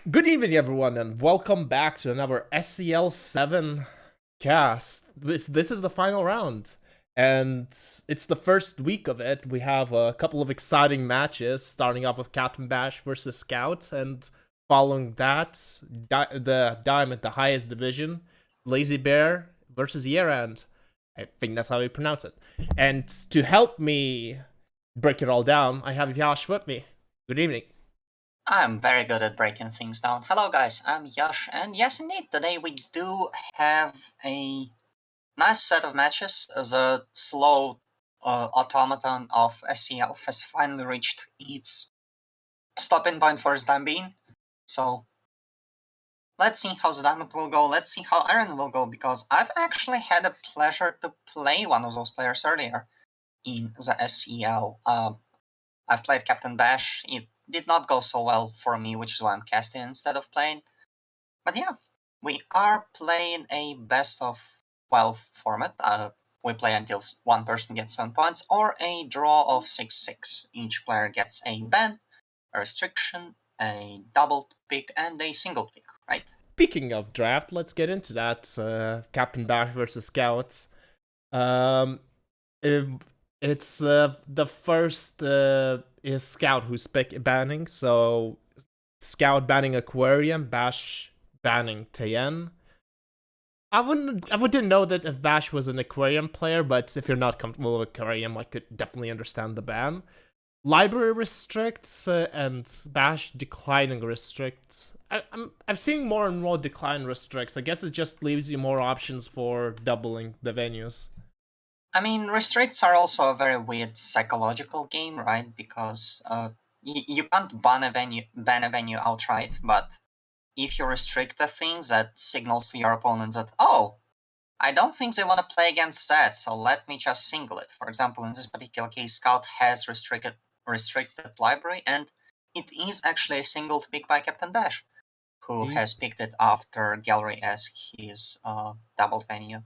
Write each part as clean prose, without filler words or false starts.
Good evening, everyone, and welcome back to another SCL 7 cast. This is the final round, and it's the first week of it. We have a couple of exciting matches, starting off with cptbasch versus Scout, and following that, the Diamond, the highest division, Lazy Bear versus Yearand. I think that's how we pronounce it. And to help me break it all down, I have Yash with me. Good evening. I'm very good at breaking things down. Hello guys, I'm Yash, and yes indeed, today we do have a nice set of matches. The slow automaton of SCL has finally reached its stopping point for the time being. So let's see how the Diamond will go, let's see how Iron will go, because I've actually had the pleasure to play one of those players earlier in the SCL. I've played cptbasch. It did not go so well for me, which is why I'm casting instead of playing. But yeah, we are playing a best of 12 format. We play until one person gets 7 points, or a draw of 6-6. Each player gets a ban, a restriction, a double pick, and a single pick, right? Speaking of draft, let's get into that. cptbasch versus Scouts. Um, it's the first is Scout who's banning. So Scout banning Aquarium, Bash banning Tien. I wouldn't know that if Bash was an Aquarium player, but if you're not comfortable with Aquarium, I could definitely understand the ban. Library restricts and Bash declining restricts. I've seen more and more decline restricts. I guess it just leaves you more options for doubling the venues. I mean, restricts are also a very weird psychological game, right? Because you can't ban a venue outright, but if you restrict a thing, that signals to your opponents that, oh, I don't think they want to play against that, so let me just single it. For example, in this particular case, Scout has restricted library, and it is actually a singled pick by cptbasch, who has picked it after gallery as his doubled venue.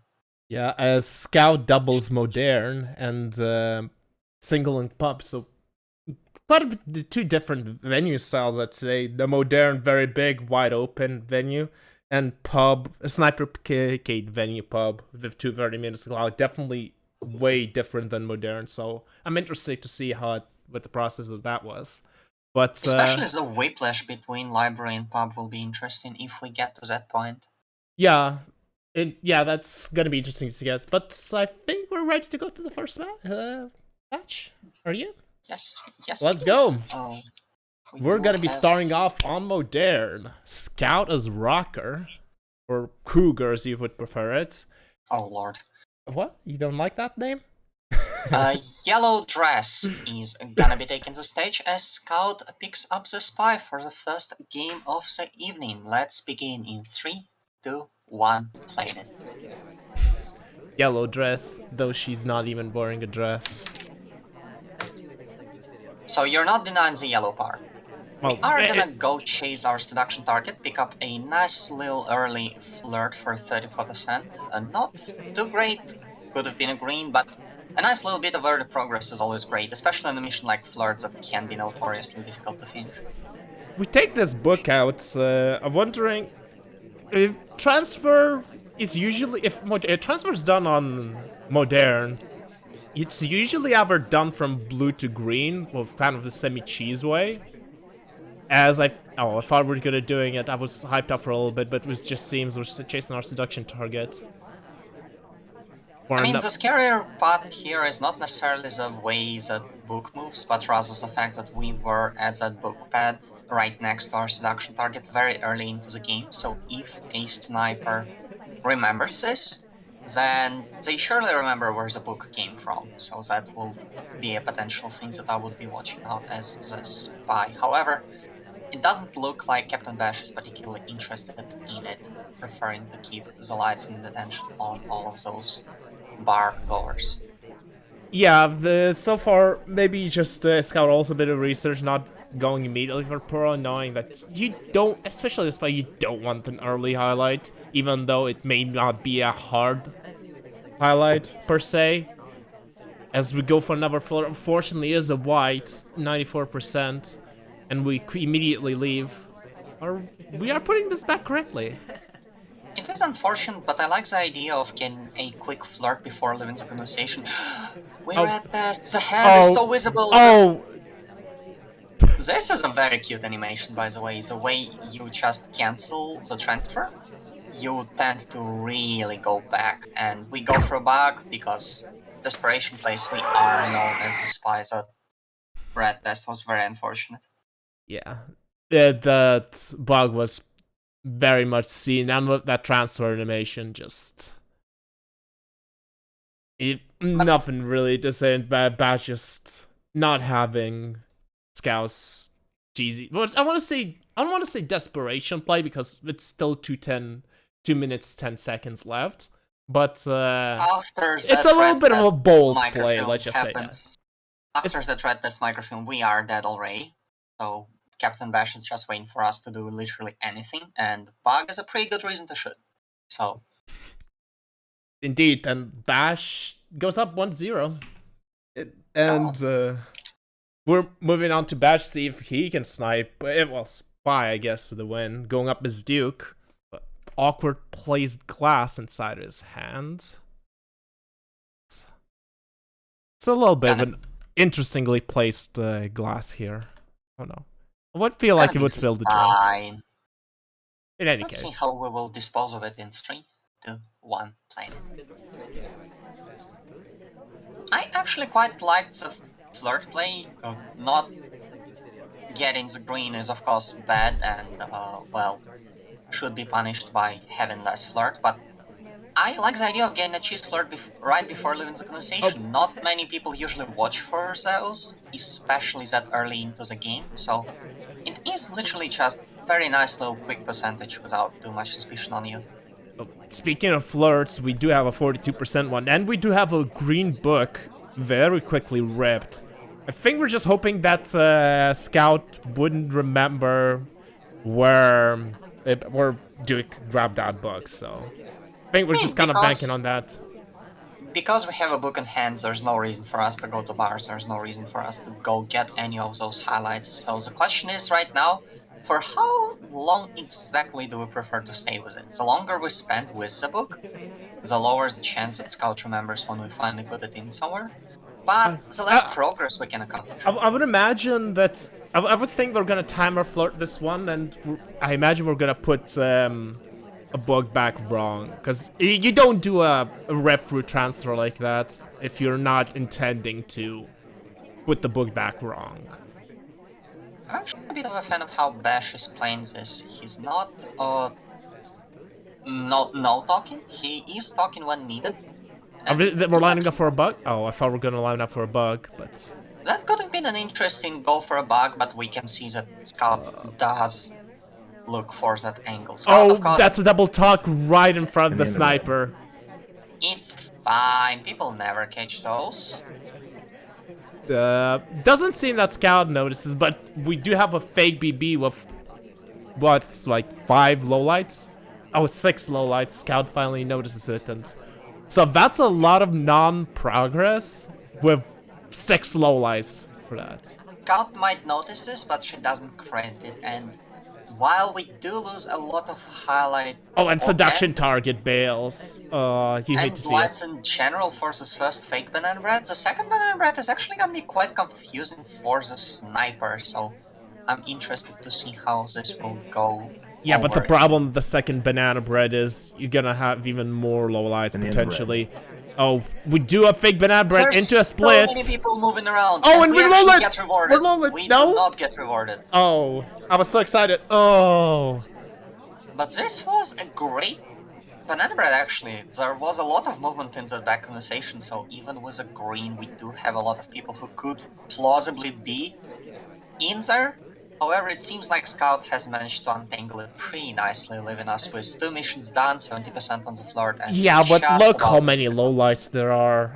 Yeah, as Scout doubles Modern and single and pub, so quite the two different venue styles, I'd say. The Modern, very big, wide open venue, and pub, a sniper arcade venue pub with 230 minutes allowed. Definitely way different than Modern, so I'm interested to see what the process of that was. But especially the whiplash between library and pub will be interesting if we get to that point. Yeah, yeah, that's gonna be interesting to get. But I think we're ready to go to the first match. Are you? Yes. Let's go. We're gonna be have... starting off on Modern. Scout as Rocker, or Cougar as you would prefer it. Oh lord. What? You don't like that name? Yellow Dress is gonna be taking the stage as Scout picks up the spy for the first game of the evening. Let's begin in 3, 2, 1, play it. Yellow dress, though she's not even wearing a dress. So you're not denying the yellow part. Well, we are gonna go chase our seduction target, pick up a nice little early flirt for 34%. Not too great, could have been a green, but a nice little bit of early progress is always great, especially in a mission like flirts that can be notoriously difficult to finish. We take this book out. I'm wondering if transfer is usually if transfer is done on Modern. It's usually either done from blue to green, with kind of the semi-cheese way. I thought we were good at doing it. I was hyped up for a little bit, but it just seems we're chasing our seduction target. I mean, the scarier part here is not necessarily the way the book moves, but rather the fact that we were at that book pad right next to our seduction target very early into the game, so if a sniper remembers this, then they surely remember where the book came from, so that will be a potential thing that I would be watching out as the spy. However, it doesn't look like cptbasch is particularly interested in it, preferring to keep the lights and attention on all of those bar goers. Yeah, so far maybe just scout also a bit of research, not going immediately for pro, knowing that you don't, especially this way, you don't want an early highlight, even though it may not be a hard highlight per se. As we go for another floor, unfortunately, is a white 94%, and we immediately leave. we are putting this back correctly. It is unfortunate, but I like the idea of getting a quick flirt before leaving the conversation. We're Oh. at this. The hand is so visible. Oh. This is a very cute animation, by the way. The way you just cancel the transfer, you tend to really go back. And we go for a bug because desperation plays, we are known as the spies. That red test was very unfortunate. Yeah. That bug was very much seen, and that transfer animation just... nothing really to say about just not having scouts cheesy. But I don't want to say desperation play because it's still 2 minutes 10 seconds left. But after it's a little bit of a bold play, let's just say that. After the red test microfilm, we are dead already. So Captain Basch is just waiting for us to do literally anything, and bug is a pretty good reason to shoot. So indeed, and Bash goes up 1-0. And we're moving on to Bash, see if he can snipe. Well, Spy, I guess, for the win. Going up as Duke. But awkward placed glass inside his hands. It's a little bit of an interestingly placed glass here. Oh no. I would feel like it would spill the drink. In any case. Let's see how we will dispose of it in 3, 2, 1, plane. I actually quite liked the flirt play. Not getting the green is of course bad and, well, should be punished by having less flirt, but I like the idea of getting a cheese flirt right before leaving the conversation. Not many people usually watch for those, especially that early into the game, so it is literally just very nice little quick percentage without too much suspicion on you. Speaking of flirts, we do have a 42% one, and we do have a green book very quickly ripped. I think we're just hoping that Scout wouldn't remember where Duke grabbed that book, so I think we're just kind of banking on that. Because we have a book in hand, there's no reason for us to go to bars, there's no reason for us to go get any of those highlights. So the question is right now, for how long exactly do we prefer to stay with it? The longer we spend with the book, the lower the chance that Scout remembers when we finally put it in somewhere. But the less progress we can accomplish. I would imagine that... I would think we're gonna timer flirt this one, and I imagine we're gonna put a book back wrong. Because you don't do a rep through transfer like that if you're not intending to put the book back wrong. I'm actually a bit of a fan of how Bash is playing this. He's not no talking. He is talking when needed. We're lining up for a bug? Oh, I thought we were gonna line up for a bug, but... That could have been an interesting go for a bug, but we can see that Scout does look for that angle. Scout, oh, that's a double talk right in front of the sniper. It's fine. People never catch those. Doesn't seem that Scout notices, but we do have a fake BB with, what's like 5 lowlights? Oh, 6 lowlights. Scout finally notices it, and so that's a lot of non-progress with 6 lowlights for that. Scout might notice this, but she doesn't credit it, and while we do lose a lot of highlight... Oh, and seduction target bails. You hate to see it. And in general for this first fake banana bread, the second banana bread is actually gonna be quite confusing for the sniper, so I'm interested to see how this will go. Yeah, but the problem with the second banana bread is you're gonna have even more lowlights potentially. Oh, we do a fake banana bread into a split. So many people moving around. Oh, and we actually get rewarded. We do not get rewarded. Oh, I was so excited. Oh. But this was a great banana bread, actually. There was a lot of movement in the back conversation, so even with a green, we do have a lot of people who could plausibly be in there. However, it seems like Scout has managed to untangle it pretty nicely, leaving us with 2 missions done, 70% on the floor. And yeah, but look how many lowlights there are.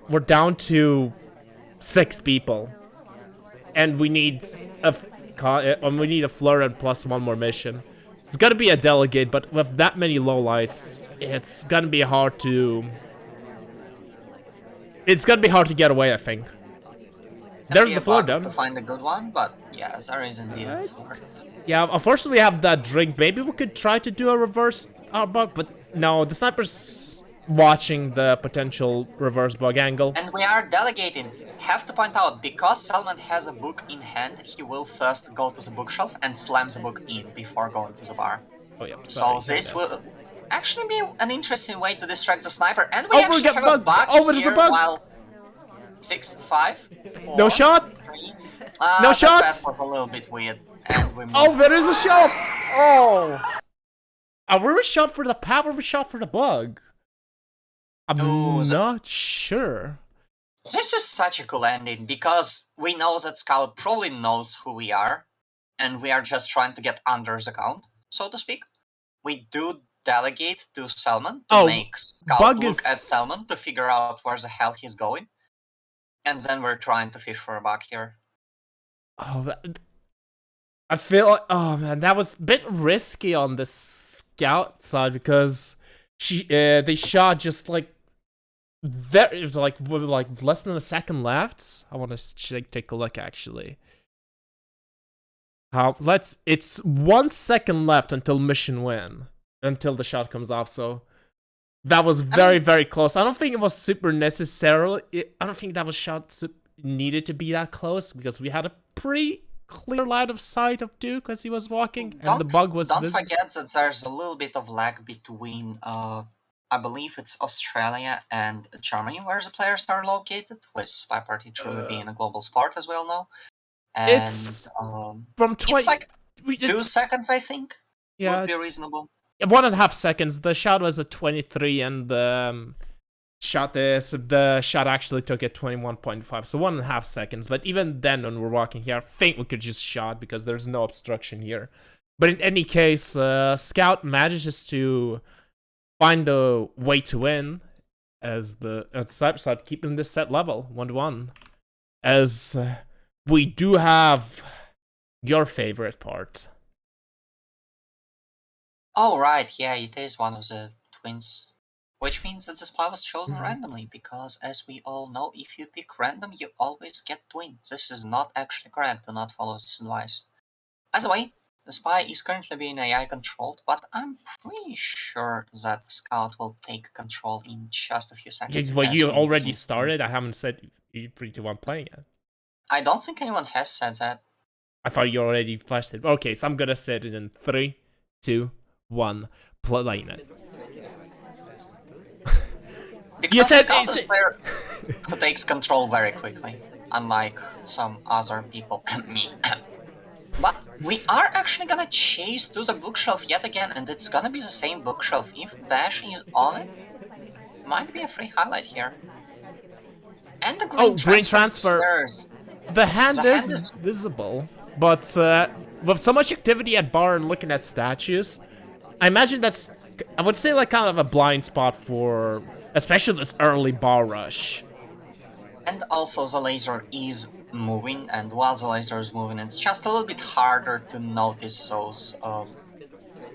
We're down to 6 people, and we need a flirt plus 1 more mission. It's gonna be a delegate, but with that many lowlights, it's gonna be hard to. It's gonna be hard to get away, I think. There's the floor done. To find a good one, but yeah. Yes, there is indeed a floor. Yeah, unfortunately, we have that drink. Maybe we could try to do a reverse bug, but no, the sniper's watching the potential reverse bug angle. And we are delegating. Have to point out, because Salman has a book in hand, he will first go to the bookshelf and slam the book in before going to the bar. Oh yeah, So sorry. this will actually be an interesting way to distract the sniper. And we Oh, we actually get have bug. a bug Oh, there's here the bug. while 6, 5, 4, No shot. 3. No that shots. pass was a little bit weird, and we moved. Oh, there is a shot. Oh. Were we shot for the power? Or we shot for the bug? I'm not sure. This is such a cool ending because we know that Scout probably knows who we are, and we are just trying to get under the count, so to speak. We do delegate to Salman to make Scout look at Salman to figure out where the hell he's going, and then we're trying to fish for a bug here. Oh, I feel like, oh man, that was a bit risky on the Scout side because they shot just like it was like with like less than a second left. I want to take a look actually. It's 1 second left until mission win, until the shot comes off. So that was very close. I don't think it was super necessarily. I don't think that was shot needed to be that close because we had a pretty clear line of sight of Duke as he was walking, and the bug was. Don't forget that there's a little bit of lag between. I believe it's Australia and Germany where the players are located, with SpyParty truly being a global sport, as we all know. And it's from 20. It's like 2 seconds, I think. Yeah, would be reasonable. 1.5 seconds. The shot was at 23, and the shot actually took at 21.5, so 1.5 seconds. But even then, when we're walking here, I think we could just shot because there's no obstruction here. But in any case, Scout manages to find a way to win as the sniper side, keeping this set level 1-1. As we do have your favorite part. Oh, right, yeah, it is one of the twins. Which means that the spy was chosen randomly, because as we all know, if you pick random, you always get twins. This is not actually correct, do not follow this advice. By the way, the spy is currently being AI controlled, but I'm pretty sure that Scout will take control in just a few seconds. Well, you already started? I haven't said you're 3-1 playing it. I don't think anyone has said that. I thought you already flashed it. Okay, so I'm gonna set it in 3, 2, 1, playing it. Because you said Scout is a player who takes control very quickly, unlike some other people, me. But we are actually gonna chase to the bookshelf yet again, and it's gonna be the same bookshelf. If Bash is on it, might be a free highlight here. And the green transfer. The hand is visible, but with so much activity at bar and looking at statues, I imagine that's, I would say, like kind of a blind spot for especially this early bar rush. And also the laser is moving, and while the laser is moving, it's just a little bit harder to notice those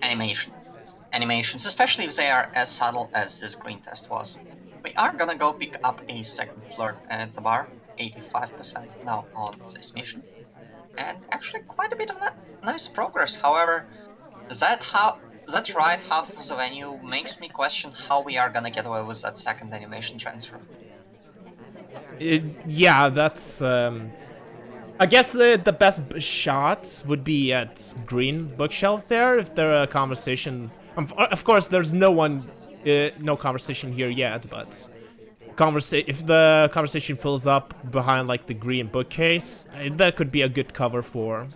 animations, especially if they are as subtle as this green test was. We are gonna go pick up a second flirt at the bar, 85% now on this mission, and actually quite a bit of nice progress. However, that right half of the venue makes me question how we are gonna get away with that second animation transfer. Yeah, that's I guess the best shots would be at green bookshelf there if there a conversation. Of course, there's no conversation here yet, but if the conversation fills up behind like the green bookcase, that could be a good cover for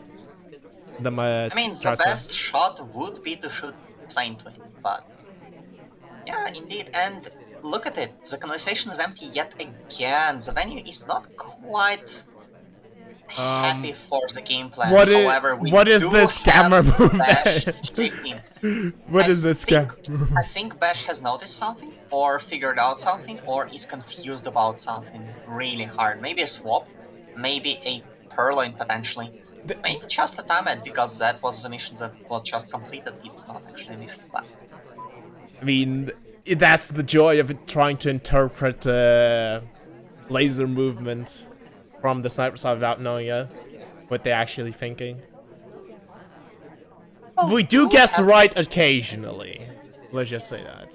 them. I mean, the best shot would be to shoot plane twin, but yeah, indeed. And look at it, the conversation is empty yet again. The venue is not quite happy for the game plan. However, what is this camera movement? What is this camera? I think Bash has noticed something, or figured out something, or is confused about something really hard. Maybe a swap, maybe a purloin potentially. Maybe just a time because that was the mission that was just completed. It's not actually a mission, but I mean, that's the joy of trying to interpret laser movement from the sniper side without knowing it. what they're actually thinking. People We do guess have- right occasionally. Let's just say that.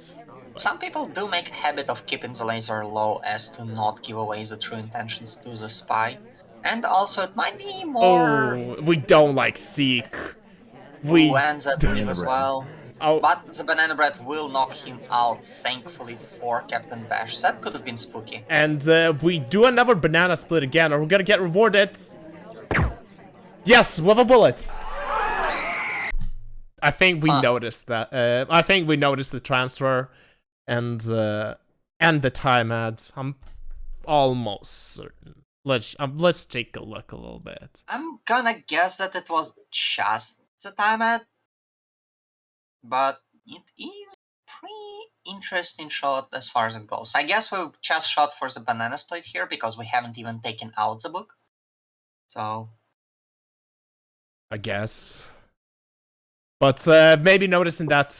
Some people do make a habit of keeping the laser low as to not give away the true intentions to the spy. And also it might be more... Oh, we don't like Seek. Ooh, and that leave as well. Oh, But the banana bread will knock him out, thankfully for Captain Bash. That could have been spooky. and we do another banana split again, or we're gonna get rewarded. Yes, with a bullet. I think we noticed that. I think we noticed the transfer, and the time ads. I'm almost certain. Let's take a look a little bit. I'm gonna guess that it was just the time ad, but it is pretty interesting shot as far as it goes. I guess we just shot for the banana split here because we haven't even taken out the book. So I guess. But maybe noticing that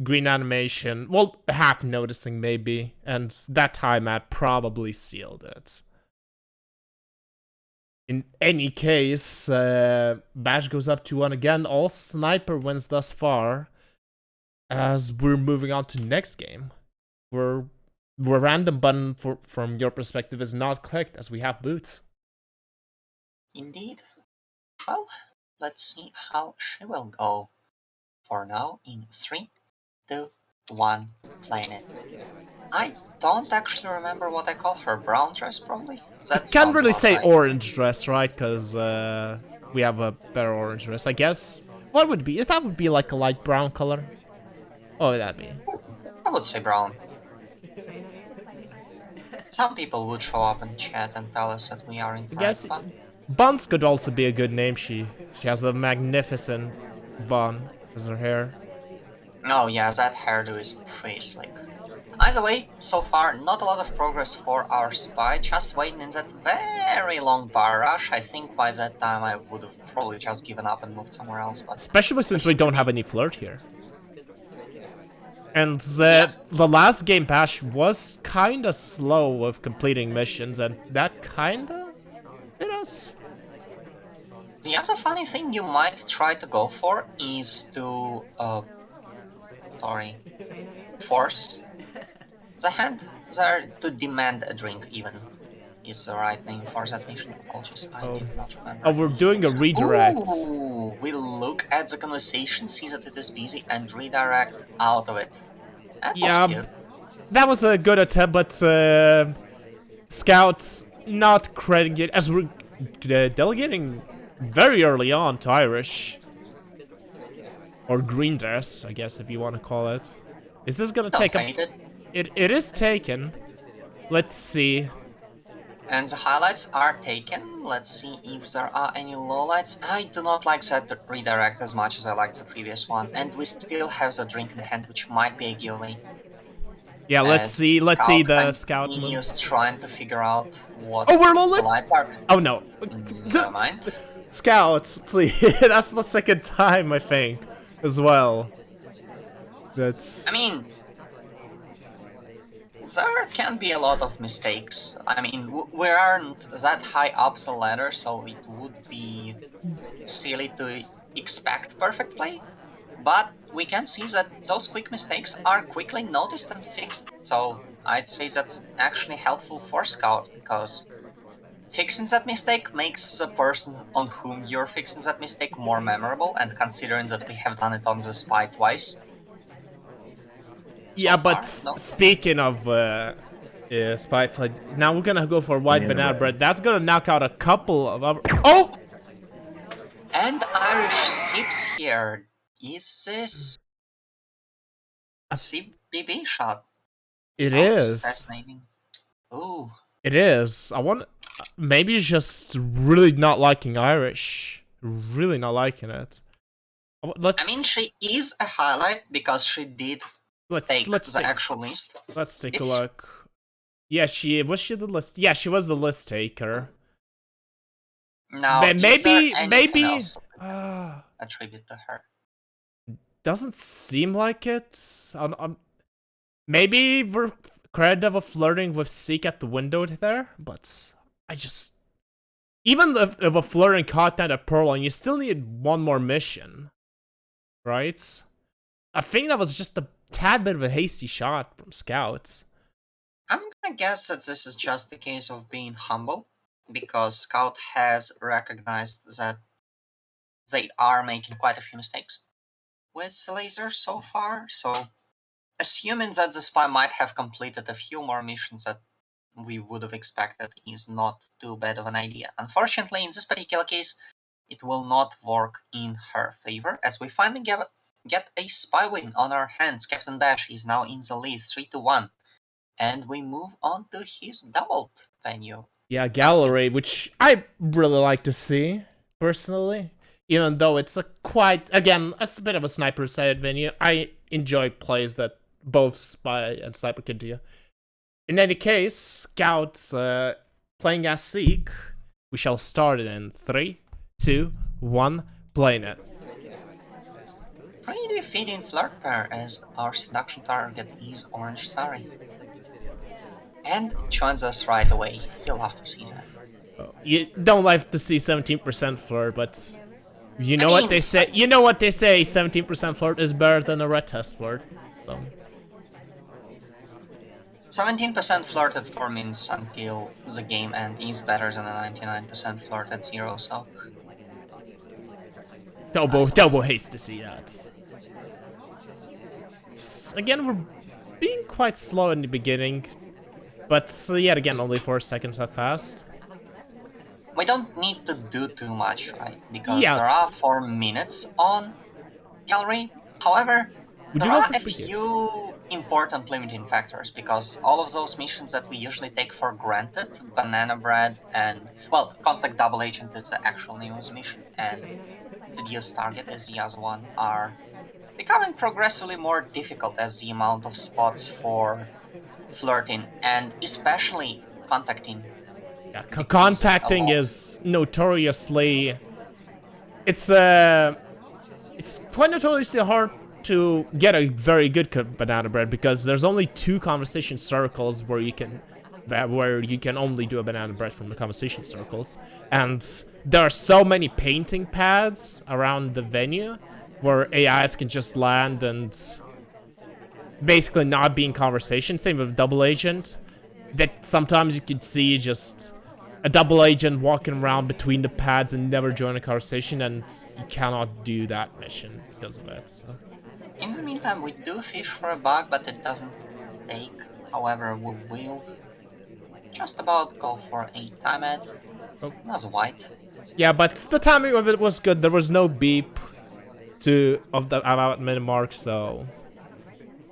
green animation, well, half noticing maybe, and that time ad probably sealed it. In any case, Bash goes up 2-1 again. All sniper wins thus far. As we're moving on to next game, where random button from your perspective is not clicked as we have boots. indeed. Well, let's see how she will go. For now, in 3, 2, 1, playing it. I don't actually remember what I call her. Brown dress, probably? That Can't really about say right. orange dress, right? Because we have a better orange dress, I guess. What would be? That would be like a light brown color. What would that be? I would say brown. Some people would show up in chat and tell us that we are I incorrect, guess but Buns could also be a good name. She has a magnificent bun as her hair. oh yeah, that hairdo is pretty slick. Either way, so far, not a lot of progress for our spy, just waiting in that very long bar rush. I think by that time I would have probably just given up and moved somewhere else, but... Especially since we don't have any flirt here. And the last game Bash was kinda slow with completing missions, and that kinda hit us. The other funny thing you might try to go for is to, force the hand there to demand a drink, even is the right name for that mission. Apologies, I did not remember. Oh, we're doing a redirect. Ooh, we look at the conversation, see that it is busy, and redirect out of it. That was cute. That was a good attempt, but Scouts not crediting it as we're delegating very early on to Irish. Or green dress, I guess, if you want to call it. Is this gonna take a... It is taken. Let's see. And the highlights are taken. Let's see if there are any lowlights. I do not like that redirect as much as I liked the previous one. And we still have the drink in hand, which might be a giveaway. Yeah, let's see the scout move. Continues trying to figure out what we're the lights are. Oh no. Never mind. Scouts, please. That's the second time, I think, as well. That's... I mean, there can be a lot of mistakes. I mean, we aren't that high up the ladder, so it would be silly to expect perfect play. But we can see that those quick mistakes are quickly noticed and fixed. So I'd say that's actually helpful for Scout, because fixing that mistake makes the person on whom you're fixing that mistake more memorable, and considering that we have done it on the spy twice. Yeah, but speaking of SpyParty, now we're gonna go for white banana bread. That's gonna knock out a couple of other... Oh! And Irish sips here. Is this a CPB shot? It is. Fascinating. Ooh. It is. I want... Maybe he's just really not liking Irish. Really not liking it. Let's... I mean, she is a highlight because she did take the actual list. Let's take a look. Yeah, was she the list? Yeah, she was the list taker. Now, maybe attribute to her. Doesn't seem like it. Maybe we're credited of flirting with Seek at the window there, but I just... even if a flirting content at Pearl, you still need one more mission, right? I think that was just a tad bit of a hasty shot from Scouts. I'm gonna guess that this is just a case of being humble, because Scout has recognized that they are making quite a few mistakes with Laser so far, so assuming that the spy might have completed a few more missions that we would have expected is not too bad of an idea. Unfortunately, in this particular case, it will not work in her favor, as we finally get a spy win on our hands. Captain Basch is now in the lead 3-1, and we move on to his doubled venue. Yeah, Gallery, which I really like to see, personally. Even though it's a quite, again, it's a bit of a sniper-sided venue. I enjoy plays that both Spy and Sniper can do. In any case, Scouts playing as Seek. We shall start it in 3, 2, 1, playing it. Pretty fitting flirt pair, as our seduction target is Orange Sari. And joins us right away. You'll have to see that. You don't like to see 17% flirt, but you know I mean, what they say. You know what they say. 17% flirt is better than a red test flirt. So. 17% flirt at 4 minutes until the game end is better than a 99% flirt at 0, so... Double hates to see that. Again, we're being quite slow in the beginning, but yet again, only 4 seconds have passed. We don't need to do too much, right? Because there are 4 minutes on Gallery. However, there are a few important limiting factors, because all of those missions that we usually take for granted, Banana Bread and, well, Contact Double Agent is the actual name of the mission, and Seduce Target is the other one, are becoming progressively more difficult as the amount of spots for flirting and especially contacting. Yeah, contacting is notoriously... It's quite notoriously hard to get a very good banana bread, because there's only 2 conversation circles where you can only do a banana bread from the conversation circles, and there are so many painting pads around the venue where AIs can just land and basically not be in conversation. Same with double agent, that sometimes you could see just a double agent walking around between the pads and never join a conversation, and you cannot do that mission because of it. So. In the meantime, we do fish for a bug, but it doesn't take. However, we will just about go for a time ad. Oh. That's white. Yeah, but the timing of it was good. There was no beep of the about minute mark, so.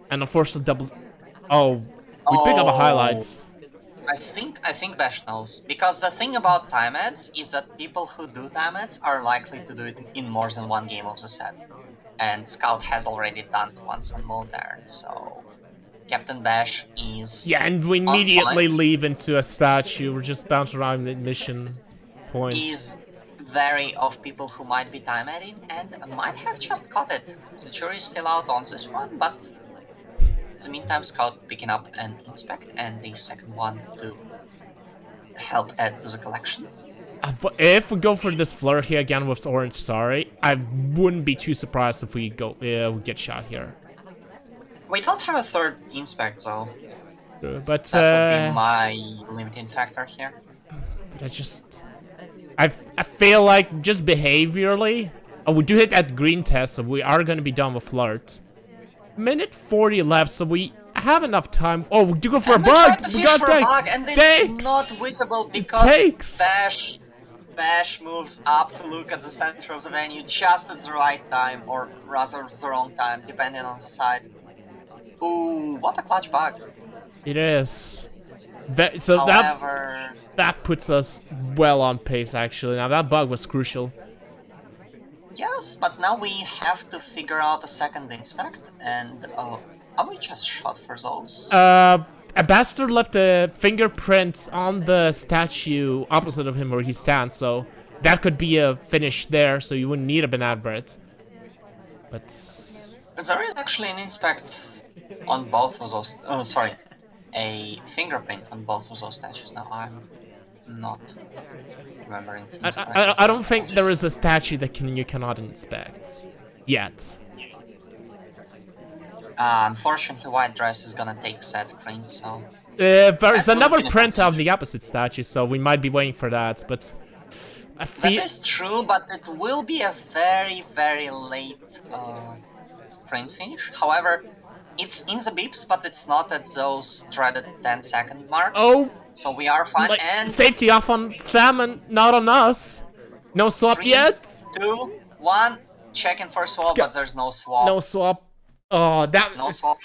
And unfortunately, double. Oh, we pick up a highlights. I think Bash knows, because the thing about time ads is that people who do time ads are likely to do it in more than one game of the set, and Scout has already done it once on Modern, so Captain Bash is... Yeah, and we immediately leave into a statue. We're just bouncing around the mission points. He's wary of people who might be time adding and might have just caught it. The jury's still out on this one, but in the meantime, Scout picking up an inspect and the second one to help add to the collection. If we go for this flare here again with Orange Sari, I wouldn't be too surprised if we we get shot here. We don't have a third inspect though. But that would be my limiting factor here. But I feel like just behaviorally, we do hit that green test, so we are going to be done with flirt. Minute 40 left, so we have enough time. Oh, we do go for a bug. We got a bug, and it's not visible because Bash moves up to look at the center of the venue just at the right time, or rather the wrong time, depending on the side. Ooh, what a clutch bug. It is. However, that puts us well on pace, actually. Now, that bug was crucial. Yes, but now we have to figure out a second inspect, and are we just shot for those? A bastard left a fingerprint on the statue opposite of him where he stands, so that could be a finish there, so you wouldn't need a banana bread. But there is actually an inspect on both of those. Oh, sorry, a fingerprint on both of those statues. Now I'm not remembering things correctly. I don't think there is a statue that you cannot inspect yet. Unfortunately, white dress is gonna take set print, so There's another been a print of finish. the opposite statue, so we might be waiting for that. But I That feel is true, but it will be a very, very late print finish. However, it's in the beeps, but it's not at those dreaded 10-second marks. oh, So we are fine. like And safety off on Sam and not on us. No swap 3, yet. 2, 1. Checking for swap, but there's no swap. No swap. Oh, that. No swap.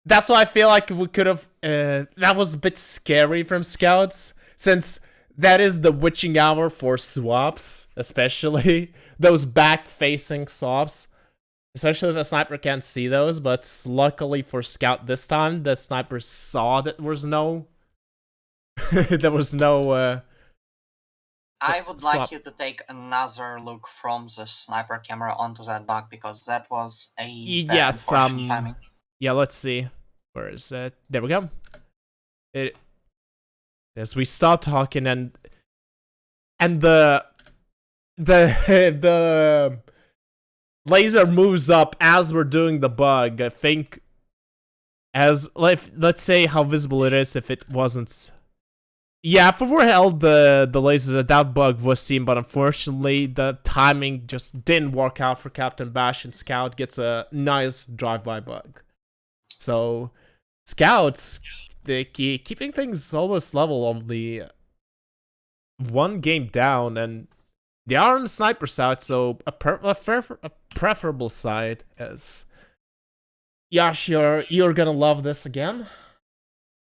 That's why I feel like we could have. That was a bit scary from scouts, since that is the witching hour for swaps, especially those back-facing swaps. Especially the sniper can't see those, but luckily for scout this time, the sniper saw that there was no. there was no. I would swap. like you to take another look from the sniper camera onto that bug, because that was a Yes. timing. Yeah. Let's see. Where is it? There we go. As we stop talking and the the laser moves up as we're doing the bug. I think as let's say how visible it is if it wasn't. Yeah, if we were held the laser, that bug was seen, but unfortunately the timing just didn't work out for Captain Bash, and Scout gets a nice drive-by bug. So Scouts, they keeping things almost level on the one game down, and they are on the sniper side, so a preferable side. As Yash, you're gonna love this again.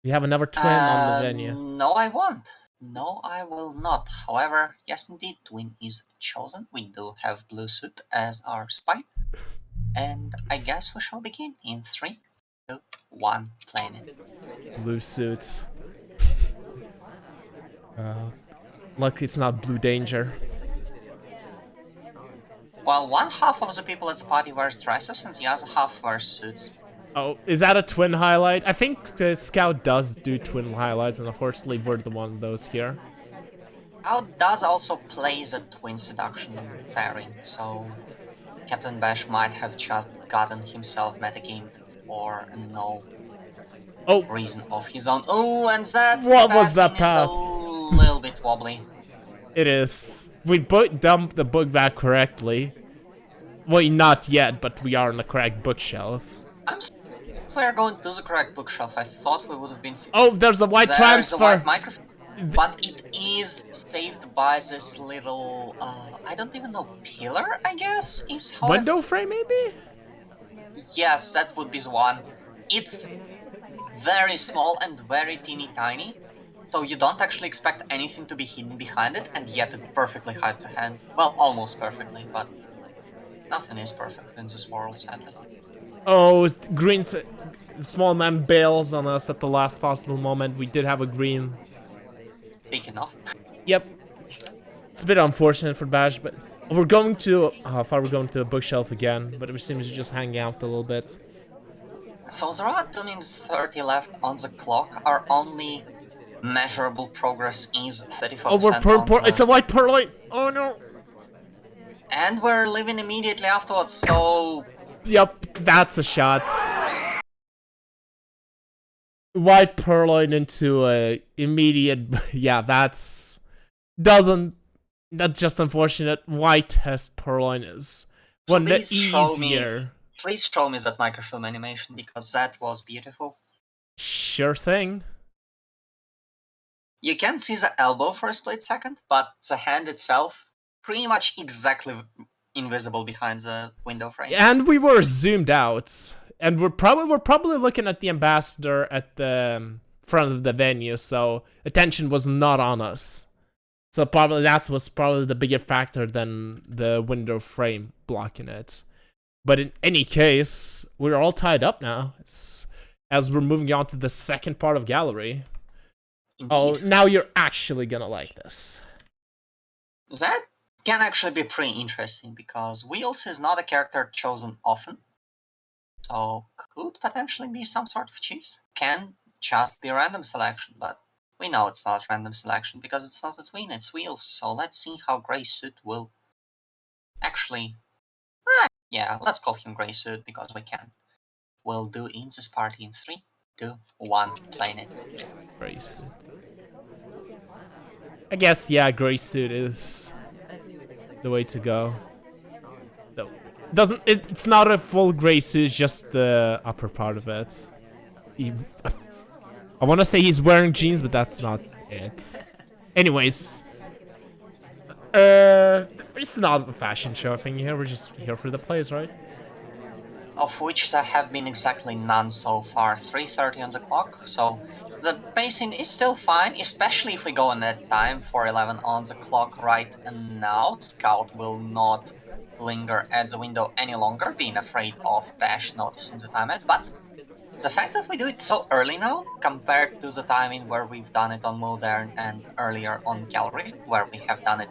We have another twin on the venue. No, I won't. No, I will not. However, yes, indeed, twin is chosen. We do have blue suit as our spy, and I guess we shall begin in 3, 2, 1. Playing it. Blue suits. Lucky it's not Blue Danger. Well, one half of the people at the party wears dresses, and the other half wears suits. Oh, is that a twin highlight? I think Scout does do twin highlights, and unfortunately we're the one of those here. Scout does also play the twin seduction pairing, so Captain Bash might have just gotten himself metagamed for no reason of his own. Oh, and that what was that path? Is a little bit wobbly. It is. We dumped the book back correctly. Well, not yet, but we are on the correct bookshelf. I'm sorry, we're going to the correct bookshelf. I thought we would have been. Oh, there's a white transfer. There's a white microphone, but it is saved by this little. I don't even know, pillar. I guess is how. Window frame, maybe. Yes, that would be the one. It's very small and very teeny tiny, so you don't actually expect anything to be hidden behind it, and yet it perfectly hides a hand. Well, almost perfectly, but nothing is perfect in this world, sadly. Oh, green small man bails on us at the last possible moment. We did have a green. Speaking of. Yep. It's a bit unfortunate for Bash, but we're going to... How far we're going to a bookshelf again, but it seems to just hang out a little bit. So there are 2 minutes 30 left on the clock. Our only measurable progress is 34%. Oh, it's a white perlite! Oh no! And we're leaving immediately afterwards, so... Yep, that's a shot. White purloin into a immediate... Yeah, that's... That's just unfortunate. White has purloin is one bit easier. Please show me that microfilm animation, because that was beautiful. Sure thing. You can see the elbow for a split second, but the hand itself pretty much exactly invisible behind the window frame. And we were zoomed out, and we're probably looking at the ambassador at the front of the venue, so attention was not on us. So probably that was probably the bigger factor than the window frame blocking it. But in any case, we're all tied up now. As we're moving on to the second part of gallery. Indeed. Oh, now you're actually gonna like this. That can actually be pretty interesting, because Wheels is not a character chosen often. So could potentially be some sort of cheese. Can just be a random selection, but We know it's not random selection because it's not a twin, it's wheels. So let's see how Grey Suit will actually. Yeah, let's call him Grey Suit because we can. We'll do in this party in 3, 2, 1, playing it. Gray suit. I guess, yeah, gray suit is the way to go. So, it's not a full gray suit, just the upper part of it. I want to say he's wearing jeans, but that's not it. Anyways, it's not a fashion show thing here. We're just here for the plays, right? Of which there have been exactly none so far. 3:30 on the clock, so the pacing is still fine, especially if we go on at time for 11 on the clock right now. Scout will not linger at the window any longer, being afraid of Bash noticing the time at, but the fact that we do it so early now, compared to the timing where we've done it on Modern and earlier on Gallery, where we have done it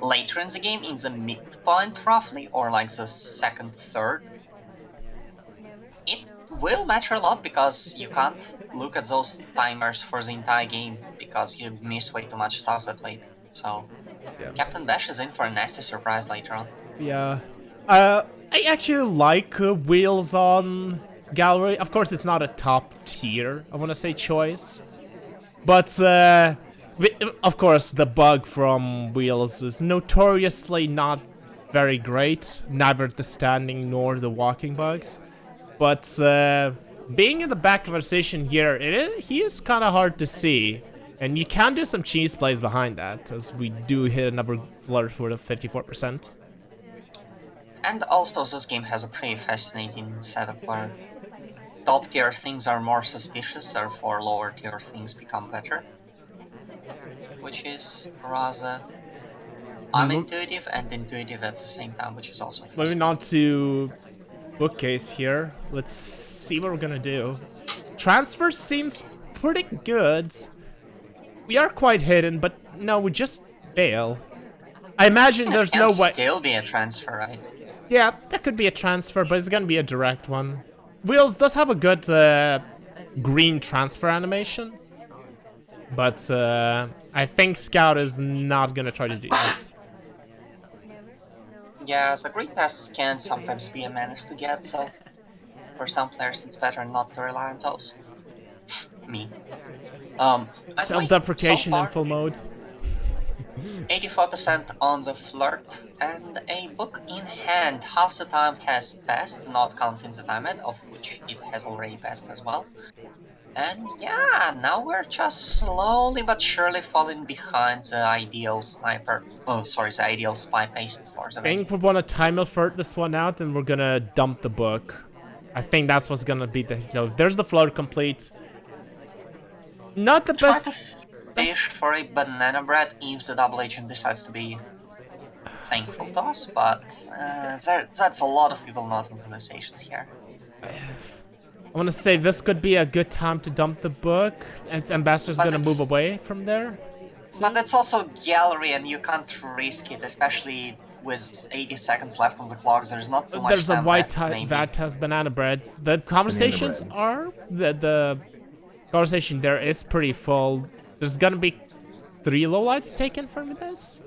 later in the game, in the midpoint roughly, or like the second, third, it will matter a lot because you can't look at those timers for the entire game because you miss way too much stuff that way. So Yeah. Captain Bash is in for a nasty surprise later on. Yeah. I actually like wheels on Gallery. Of course, it's not a top tier, I want to say, choice. But, of course, the bug from wheels is notoriously not very great. Neither the standing nor the walking bugs. But, being in the back of our station here, he is kind of hard to see. And you can do some cheese plays behind that, as we do hit another flirt for the 54%. And also, this game has a pretty fascinating setup where top tier things are more suspicious, therefore lower tier things become better. Which is rather unintuitive and intuitive at the same time, which is also fascinating. Moving on to bookcase here. Let's see what we're gonna do. Transfer seems pretty good. We are quite hidden, but no, we just bail. I imagine there's no way. It can still be a transfer, right? Yeah, that could be a transfer, but it's gonna be a direct one. Wheels does have a good green transfer animation, but I think Scout is not gonna try to do that. Yeah, the green tests can sometimes be a menace to get, so for some players it's better not to rely on those. Me. Self-deprecation in full mode. 84% on the flirt, and a book in hand. Half the time has passed, not counting the time of which it has already passed as well. And yeah, now we're just slowly but surely falling behind the ideal sniper. Oh, sorry, the ideal spy pace for the I think we want to time flirt this one out, and we're gonna dump the book. I think that's what's gonna be the. So there's the float complete. Not the best. Try to fish for a banana bread if the double agent decides to be thankful to us, but that's a lot of people not in conversations here. I want to say this could be a good time to dump the book, and Ambassador's gonna move away from there. But it's also Gallery, and you can't risk it, especially with 80 seconds left on the clock. There's not too much There's a time white left, that has banana breads. The conversations are the conversation there is pretty full. There's gonna be 3 lowlights taken from this.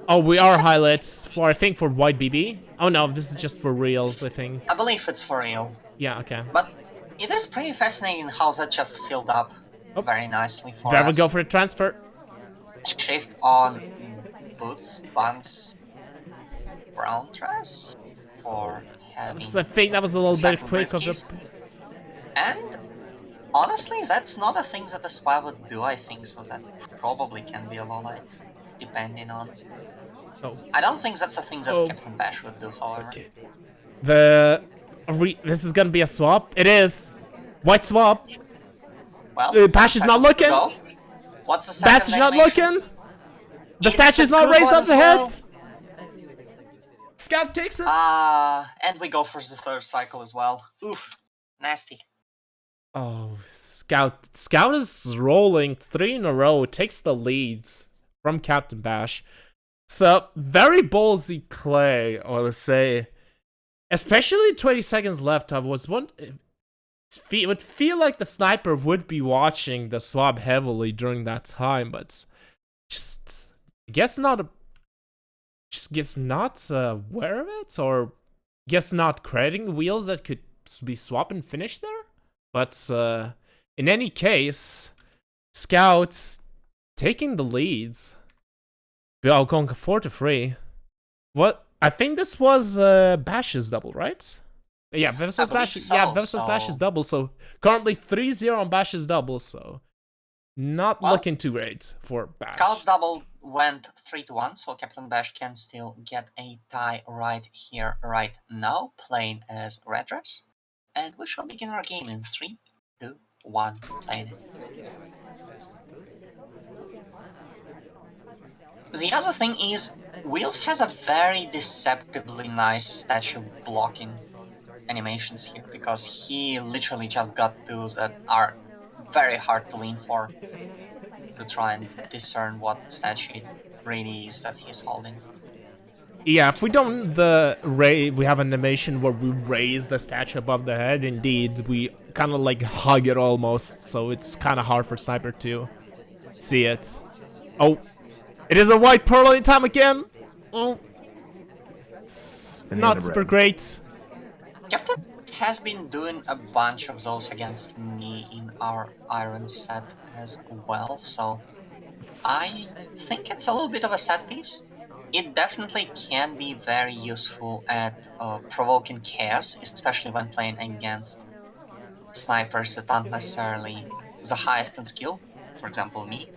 Oh, we are highlights for, I think, for white BB. Oh no, this is just for reals, I think. I believe it's for real. Yeah, okay. But it is pretty fascinating how that just filled up very nicely for there us. we go for a transfer. Shift on boots, buns, brown dress for having. I think that was a little bit quick of the. And honestly, that's not a thing that a spy would do, I think, so that probably can be a lowlight, depending on. Oh. I don't think that's a thing that Captain Bash would do, however. Okay. This is gonna be a swap. It is. White swap. Well, Bash is not looking. What's the second? Bash is not looking. The statue is not raised up the head. Scout takes it. And we go for the third cycle as well. Oof, nasty. Oh, Scout is rolling 3 in a row. Takes the leads from Captain Bash. So very ballsy play, I would say. Especially 20 seconds left. I was It would feel like the sniper would be watching the swap heavily during that time, but just guess not. Just guess not aware of it, or guess not crediting wheels that could be swap and finish there. But in any case, Scouts taking the leads. Well, going 4-3. What? I think this was Bash's double, right? Yeah, this was Bash. So, yeah, this was Bash's double. So currently 3-0 on Bash's double. So not looking too great for Bash. Scout's double went 3-1, so Captain Bash can still get a tie right here, right now, playing as Red Dress. And we shall begin our game in 3, 2, 1, playing it. The other thing is, Wheels has a very deceptively nice statue blocking animations here, because he literally just got those that are very hard to lean for to try and discern what statue it really is that he's holding. Yeah, if we don't we have an animation where we raise the statue above the head. Indeed, we kind of like hug it almost, so it's kind of hard for Sniper to see it. Oh, it is a white pearl time again. Oh, it's not super great. Captain has been doing a bunch of those against me in our iron set as well, so I think it's a little bit of a set piece. It definitely can be very useful at provoking chaos, especially when playing against snipers that aren't necessarily the highest in skill, for example me.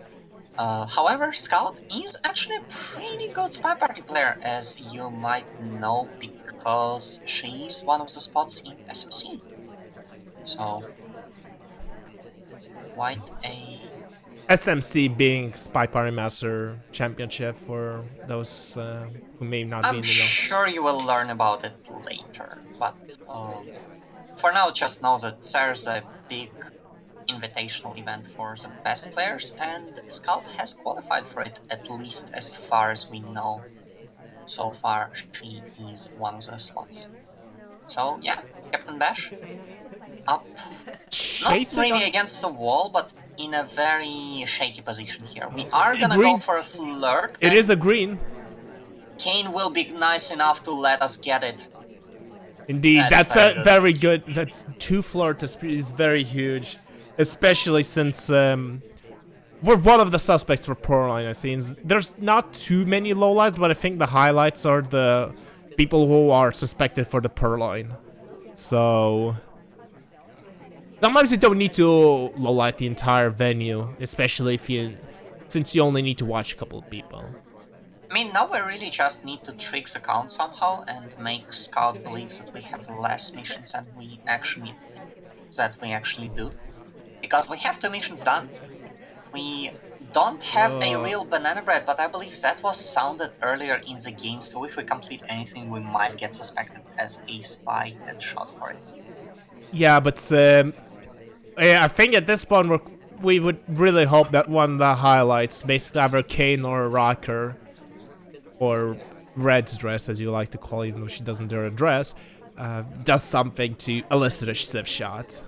However, Scout is actually a pretty good SpyParty player, as you might know, because she's one of the spots in SMC. So, quite a... SMC being SpyParty Master Championship for those who may not be in the know. I'm sure you will learn about it later, but for now just know that there's a big invitational event for the best players, and Scout has qualified for it, at least as far as we know. So far, she is one of the slots. So yeah, Captain Bash, up, not really against the wall, but in a very shaky position here. We are gonna go for a flirt. It is a green. Kane will be nice enough to let us get it. Indeed, that's a very good. That's 2 flirt is very huge, especially since we're one of the suspects for Pearline. It seems there's not too many lowlights, but I think the highlights are the people who are suspected for the Pearline. So sometimes you don't need to lowlight the entire venue, especially if since you only need to watch a couple of people. I mean, now we really just need to trick the count somehow and make Scout believe that we have less missions than we actually do. Because we have 2 missions done. We don't have a real banana bread, but I believe that was sounded earlier in the game, so if we complete anything, we might get suspected as a spy and shot for it. Yeah, but I think at this point we would really hope that one of the highlights, basically either Kane or Rocker, or Red's dress, as you like to call it, even though she doesn't dare a dress, does something to elicit a Civ shot.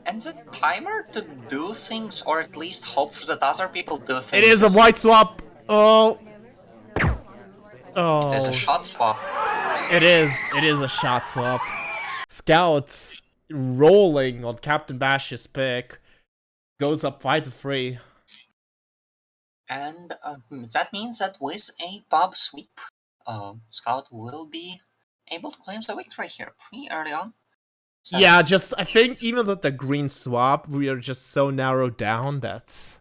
And the timer to do things, or at least hope that other people do things. It is a white swap. Oh. It is a shot swap. It is a shot swap. Scouts rolling on Captain Bash's pick. Goes up 5-3. And that means that with a pub sweep, Scout will be able to claim the victory here pretty early on. Yeah, I think even with the green swap, we are just so narrowed down that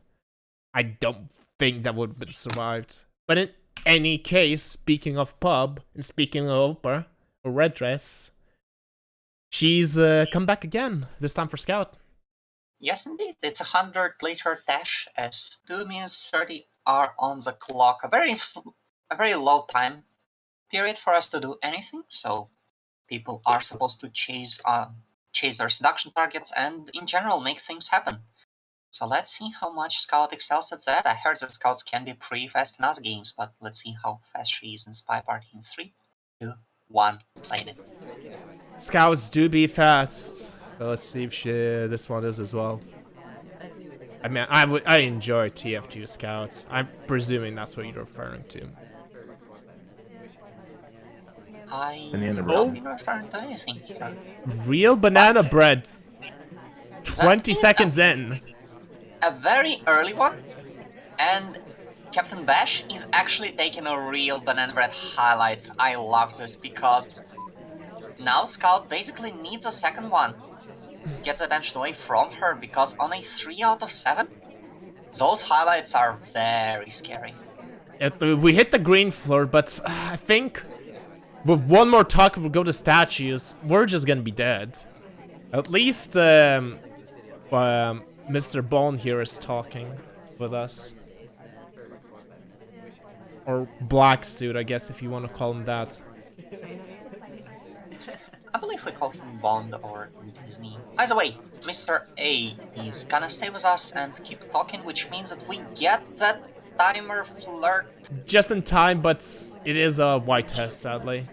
I don't think that would have been survived. But in any case, speaking of pub, and speaking of Oprah, or Red Dress, she's come back again, this time for Scout. Yes, indeed. It's 100-liter dash, as 2 minutes 30 are on the clock. A very low time period for us to do anything, so people are supposed to chase their seduction targets and, in general, make things happen. So let's see how much Scout excels at that. I heard that Scouts can be pretty fast in other games, but let's see how fast she is in SpyParty in 3, 2, 1, played it. Scouts do be fast. So let's see if this one is as well. I mean, I enjoy TF2 scouts. I'm presuming that's what you're referring to. I've not been referring to anything here. Real banana bread. 20 seconds a, in. A very early one, and cptbasch is actually taking a real banana bread highlights. I love this because now Scout basically needs a second one. Gets attention away from her because on a 3 out of 7, those highlights are very scary. We hit the green floor, but I think with one more talk, if we go to statues, we're just gonna be dead. At least Mr. Bone here is talking with us. Or Black Suit, I guess, if you want to call him that. I believe we call him Bond or Disney. Either way, Mr. A is gonna stay with us and keep talking, which means that we get that timer flirt. Just in time, but it is a white test, sadly.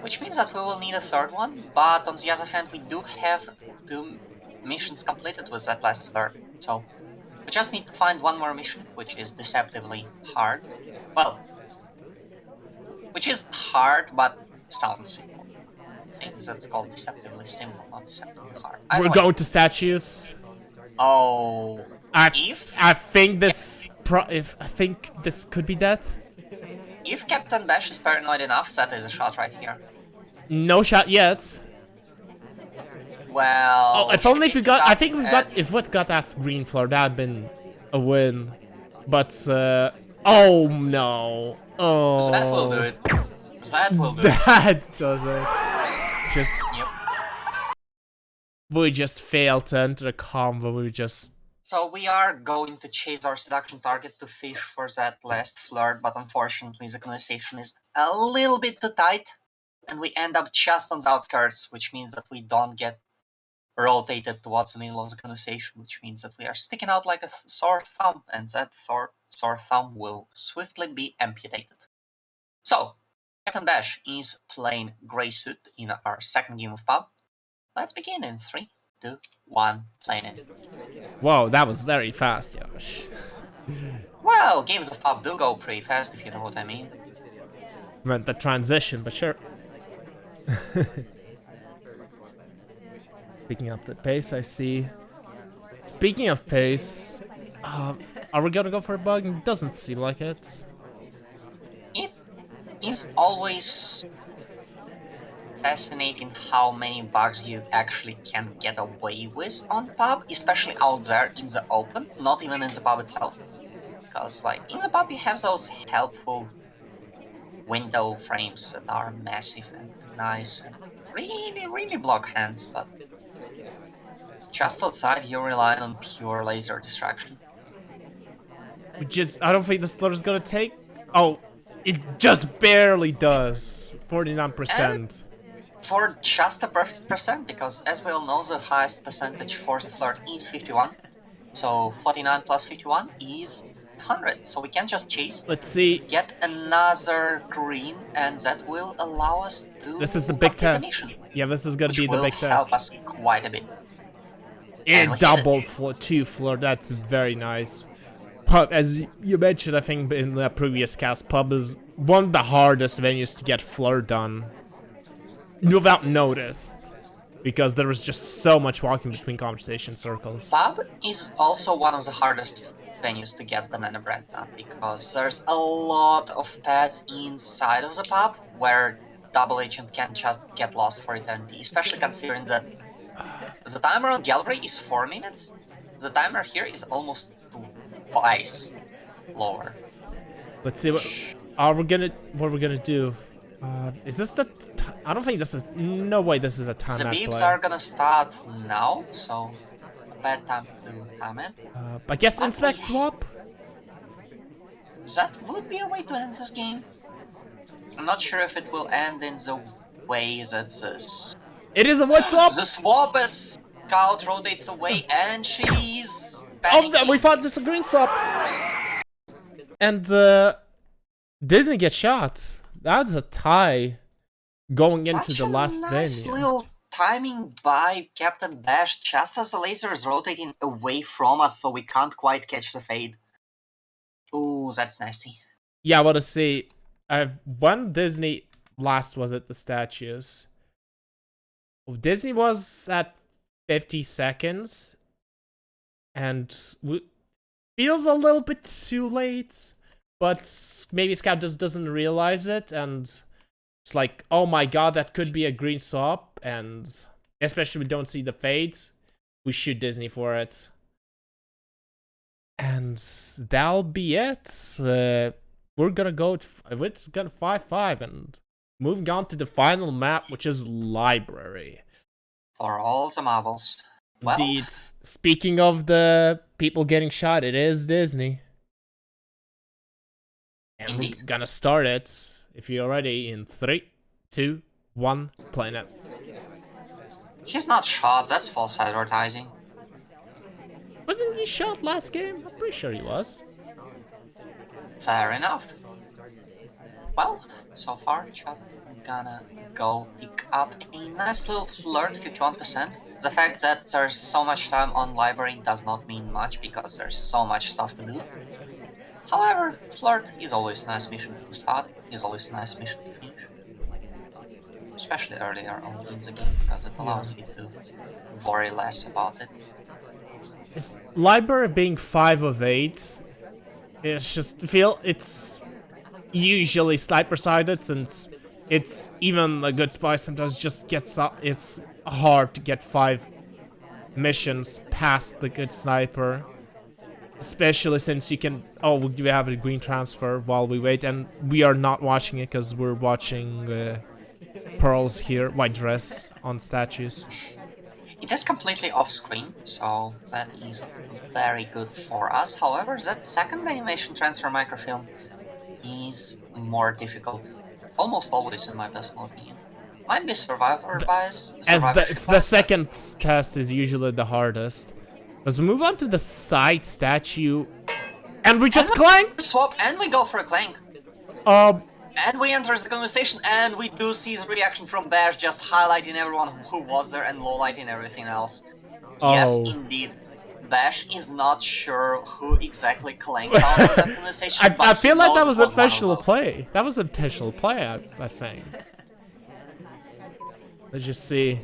Which means that we will need a third one, but on the other hand, we do have 2 missions completed with that last flirt, so we just need to find one more mission, which is deceptively hard. Well, which is hard, but sounds simple. I think that's called deceptively simple, not deceptively hard. We're going to statues. Oh, I think this could be death. If cptbasch is paranoid enough, that is a shot right here. No shot yet. Well, oh, if only if we got. I think if we got that green floor, that'd been a win. But oh no. Oh. That will do it. That will do it. That does it. Just. Yep. We just failed to enter the combo. We just. So we are going to chase our seduction target to fish for that last flirt, but unfortunately the conversation is a little bit too tight, and we end up just on the outskirts, which means that we don't get rotated towards the middle of the conversation, which means that we are sticking out like a sore thumb, and that sore thumb will swiftly be amputated. So, cptbasch is playing Grey Suit in our second game of pub. Let's begin in 3, 2, 1, playing it. Whoa, that was very fast, Josh. Well, games of pub do go pretty fast, if you know what I mean. Meant the transition, but sure. Picking up the pace, I see. Speaking of pace, are we gonna go for a bug? It doesn't seem like it. It is always fascinating how many bugs you actually can get away with on pub, especially out there in the open, not even in the pub itself. Because, like, in the pub you have those helpful window frames that are massive and nice and really block hands, but just outside you're relying on pure laser distraction. I don't think the slaughter's gonna take. Oh, it just barely does. 49%. For just a perfect percent, because as we all know, the highest percentage for the flirt is 51. So 49 plus 51 is 100. So we can just chase. Let's see. Get another green, and that will allow us to. This is the big test. Yeah, this is gonna be the big test. Help us quite a bit. And double for 2 floor. That's very nice. Pub, as you mentioned, I think in the previous cast, pub is one of the hardest venues to get floor done without noticed, because there was just so much walking between conversation circles. Pub is also one of the hardest venues to get banana bread done, because there's a lot of pads inside of the pub where double agent can just get lost for eternity, especially considering that the timer on gallery is 4 minutes. The timer here is almost twice lower. Let's see what we're gonna do. Is this the? I don't think this is. No way, this is a time. The beeps are gonna start now, so a bad time to time it. I guess inspect swap. That would be a way to end this game. I'm not sure if it will end in the way that this. It is a what swap? The swap as Scout rotates away, and she's panicking. Oh, we thought this was a green swap. And Disney gets shot. That's a tie going into the last venue. Nice little timing by Captain Bash just as the laser is rotating away from us, so we can't quite catch the fade. Ooh, that's nasty. Yeah, I want to say, when Disney last was at the statues, Disney was at 50 seconds, and feels a little bit too late, but maybe Scout just doesn't realize it, and it's like, oh my god, that could be a green swap, and especially we don't see the fades, we shoot Disney for it. And that'll be it. We're gonna go, it's gonna 5-5, and moving on to the final map, which is Library. For all the marbles. Well, Indeed, speaking of the people getting shot, it is Disney. And indeed. we're gonna start it, if you're ready, in 3, 2, 1, playing it. He's not shot, that's false advertising. Wasn't he shot last game? I'm pretty sure he was. Fair enough. Well, so far, just gonna go pick up a nice little flirt, 51%. The fact that there's so much time on Library does not mean much, because there's so much stuff to do. However, flirt is always a nice mission to start, is always a nice mission to finish. Especially earlier on in the game, because it allows you to worry less about it. Is Library being 5 of 8, it's just it's usually sniper sided, since it's even a good spy sometimes just gets up. It's hard to get 5 missions past the good sniper, especially since you can, oh, we have a green transfer while we wait, and we are not watching it because we're watching Pearls here, white dress on statues. It is completely off-screen, so that is very good for us. However, that second animation transfer microfilm is more difficult. Almost always, in my personal opinion. Might be survivor bias. The second test is usually the hardest. Let's move on to the side statue. And we just clank! Swap, and we go for a clank. And we enter the conversation, and we do see his reaction from Bash, just highlighting everyone who was there and lowlighting everything else. Oh. Yes, indeed. Bash is not sure who exactly clanked out of that conversation. I feel like that was a special play. That was an intentional play, I think. Let's just see.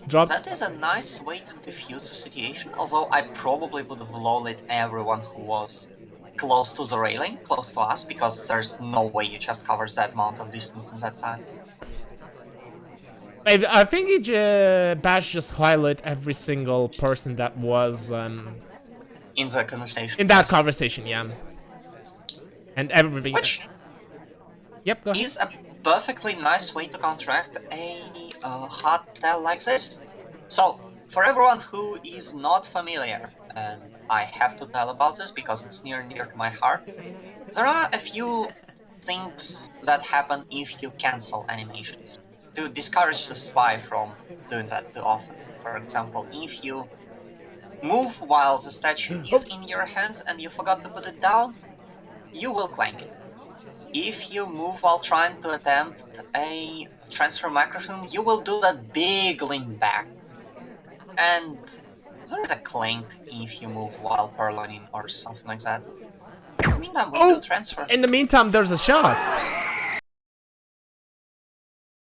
Drop. That is a nice way to diffuse the situation, although I probably would have lowlit everyone who was close to the railing, close to us, because there's no way you just cover that amount of distance in that time. I think Bash just highlight every single person that was in the conversation. In that conversation, yeah. And everything. Which yep, go ahead. Is a perfectly nice way to counteract a hot tell like this. So, for everyone who is not familiar, and I have to tell about this because it's near and dear to my heart, there are a few things that happen if you cancel animations, to discourage the spy from doing that too often. For example, if you move while the statue is in your hands and you forgot to put it down, you will clank it. If you move while trying to attempt a transfer microfilm, you will do that big lean back. And there is a clank if you move while purloining or something like that. In the meantime, we do transfer. In the meantime, there's a shot.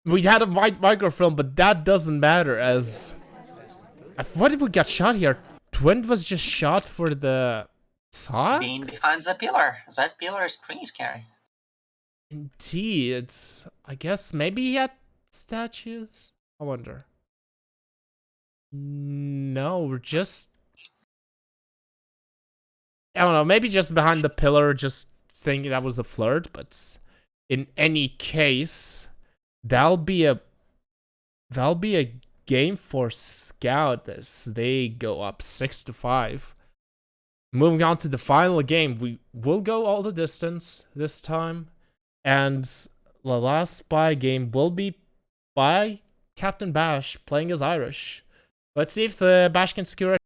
We had a white microfilm, but that doesn't matter as... What did we get shot here? Twin was just shot for the... talk? Being behind the pillar. That pillar is pretty scary. Indeed. I guess maybe he had statues? I wonder. No, we're just... I don't know, maybe just behind the pillar, just thinking that was a flirt, but in any case, that'll be a game for Scout as they go up 6-5. Moving on to the final game, we will go all the distance this time, and the last spy game will be by Captain Bash playing as Irish. Let's see if the Bash can secure it.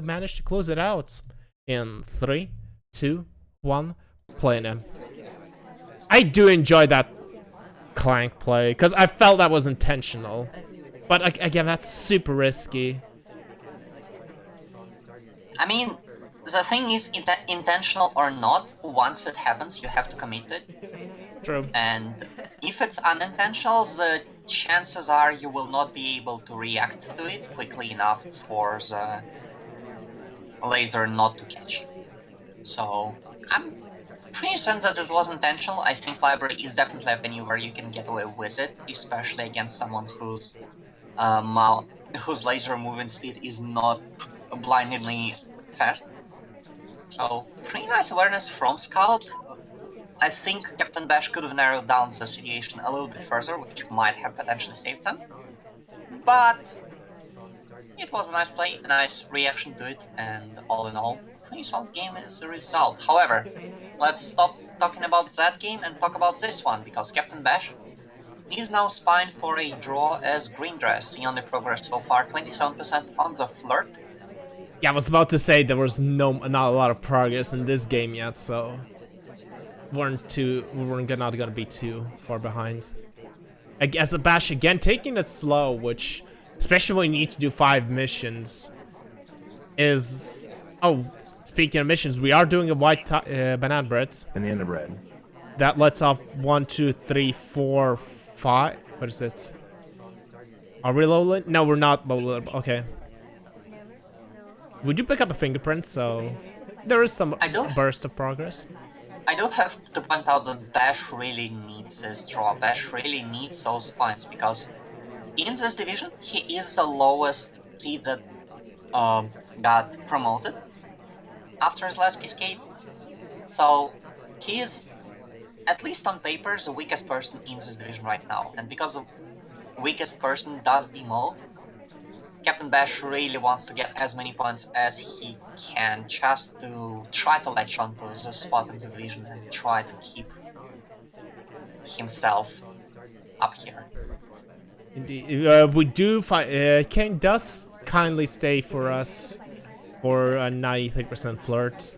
Manage to close it out in 3, 2, 1, playing him. I do enjoy that Clank play, because I felt that was intentional. But again, that's super risky. I mean, the thing is, intentional or not, once it happens, you have to commit to it. True. And if it's unintentional, the chances are you will not be able to react to it quickly enough for the laser not to catch you. So I'm pretty certain that it was intentional. I think library is definitely a venue where you can get away with it, especially against someone whose laser movement speed is not blindingly fast. So pretty nice awareness from Scout. I think Captain Bash could have narrowed down the situation a little bit further, which might have potentially saved them. But it was a nice play, a nice reaction to it, and all in all, pretty solid game as a result. However, let's stop talking about that game and talk about this one, because Captain Bash is now spined for a draw as Green Dress. He only progressed so far 27% on the flirt. Yeah, I was about to say there was not a lot of progress in this game yet, so we weren't not gonna be too far behind. I guess a Bash again taking it slow, which especially when you need to do 5 missions is. Oh, speaking of missions, we are doing a white banana bread. Banana bread. That lets off 1, 2, 3, 4, 5. What is it? Are we low limit? No, we're not low limit. Okay. Would you pick up a fingerprint? So there is some burst of progress. I do have to point out that Bash really needs this draw. Bash really needs those spines, because in this division, he is the lowest seed that got promoted after his last escape. So he is, at least on paper, the weakest person in this division right now. And because the weakest person does demote, Captain Bash really wants to get as many points as he can, just to try to latch onto the spot in the division and try to keep himself up here. Indeed. We do find Kane does kindly stay for us for a 93% flirt.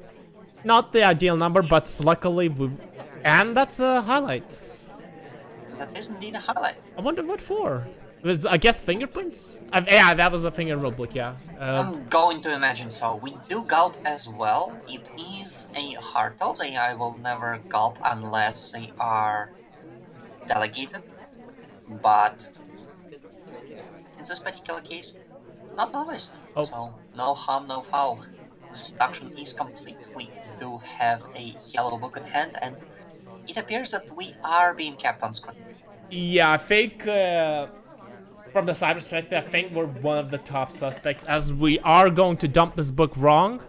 Not the ideal number, but luckily and that's a highlight. That is indeed a highlight. I wonder what for. It was, I guess, fingerprints? Yeah, that was a finger rubric, yeah. I'm going to imagine so. We do gulp as well. It is a hard toll. The AI will never gulp unless they are delegated. But in this particular case, not noticed. Oh. So no harm, no foul. Seduction is complete. We do have a yellow book in hand, and it appears that we are being kept on screen. Yeah, I think from the side perspective, I think we're one of the top suspects, as we are going to dump this book wrong.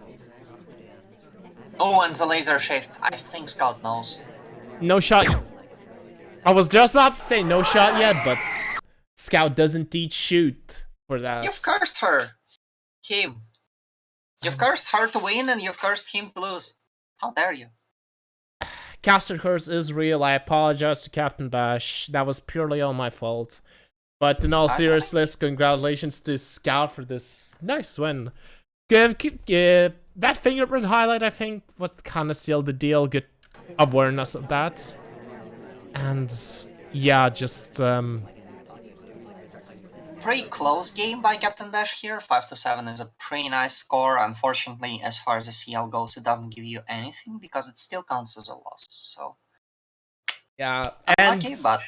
Oh, and the laser shift. I think Scout knows. No shot. I was just about to say no shot yet, but Scout does indeed shoot for that. You've cursed her. Him. You've cursed her to win, and you've cursed him to lose. How dare you? Caster curse is real. I apologize to Captain Bash. That was purely all my fault. But in all seriousness, congratulations to Scout for this nice win. That fingerprint highlight, I think, what kind of sealed the deal. Good awareness of that. And yeah, just pretty close game by Captain Bash here. 5-7 is a pretty nice score. Unfortunately, as far as the CL goes, it doesn't give you anything because it still counts as a loss. So yeah, unlucky, but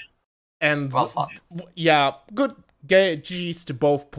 well fought. Yeah, good GGs to both players.